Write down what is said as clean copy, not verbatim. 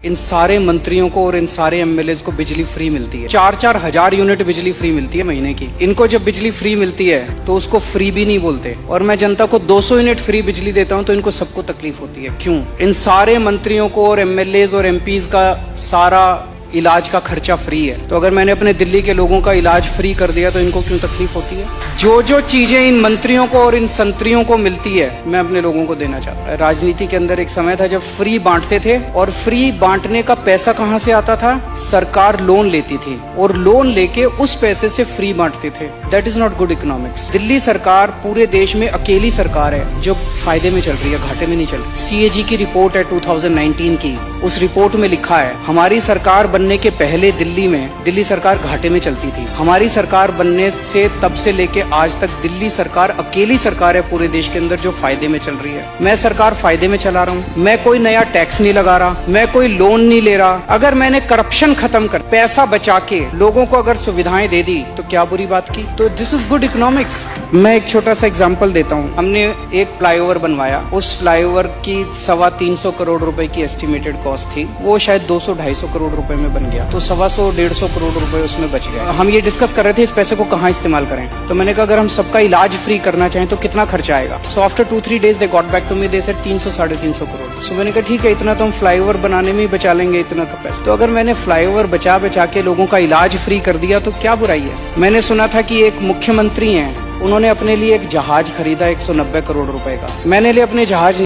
इन सारे मंत्रियों को और इन सारे एमएलएज को बिजली फ्री मिलती है। 4-4 हजार यूनिट बिजली फ्री मिलती है महीने की। इनको जब बिजली फ्री मिलती है तो उसको फ्री भी नहीं बोलते, और मैं जनता को 200 यूनिट फ्री बिजली देता हूं तो इनको सबको तकलीफ होती है। क्यों? इन सारे मंत्रियों को और एमएलएज और एमपीज का सारा इलाज का खर्चा फ्री है, तो अगर मैंने अपने दिल्ली के लोगों का इलाज फ्री कर दिया तो इनको क्यों तकलीफ होती है? जो जो चीजें इन मंत्रियों को और इन संतरियों को मिलती है मैं अपने लोगों को देना चाहता हूं। राजनीति के अंदर एक समय था जब फ्री बांटते थे, और फ्री बांटने का पैसा कहां से आता था? सरकार लोन लेती थी और लोन लेके उस पैसे से फ्री बांटते थे। That is not good economics. Delhi सरकार पूरे देश में अकेली सरकार है जो फायदे में चल रही है, घाटे में नहीं चल रही। सीएजी की रिपोर्ट है 2019 की, उस रिपोर्ट में लिखा है हमारी सरकार बनने के पहले दिल्ली सरकार घाटे में चलती थी। हमारी सरकार बनने से तब से लेके आज तक दिल्ली सरकार अकेली सरकार है पूरे देश के अंदर जो फायदे में चल रही है। मैं सरकार फायदे में चला रहा हूँ, मैं कोई नया टैक्स नहीं लगा रहा, मैं कोई लोन नहीं ले रहा। अगर मैंने करप्शन खत्म कर पैसा बचा के लोगों को अगर सुविधाएं दे दी तो क्या बुरी बात की? तो दिस इज गुड इकोनॉमिक्स। मैं एक छोटा सा एग्जाम्पल देता हूँ। हमने एक फ्लाईओवर बनवाया, उस फ्लाईओवर की 325 करोड़ रुपए की एस्टिमेटेड कॉस्ट थी, वो शायद 200-250 करोड़ रुपए में बन गया, तो 125-150 करोड़ रुपए उसमें बच गए। हम ये डिस्कस कर रहे थे इस पैसे को कहाँ इस्तेमाल करें, तो मैंने कहा अगर हम सबका इलाज फ्री करना चाहें तो कितना खर्चा आएगा? So after 2-3 days they got back to me, they said 300-350 crore. So मैंने कहा ठीक है, इतना तो हम फ्लाईओवर बनाने में ही बचा लेंगे, इतना का पैसा। तो अगर मैंने फ्लाईओवर बचा के लोगों का इलाज फ्री कर दिया तो क्या बुराई है? मैंने सुना था कि एक मुख्यमंत्री हैं, उन्होंने अपने लिए एक जहाज खरीदा 190 करोड़ रुपए का। मैंने लिए अपने जहाज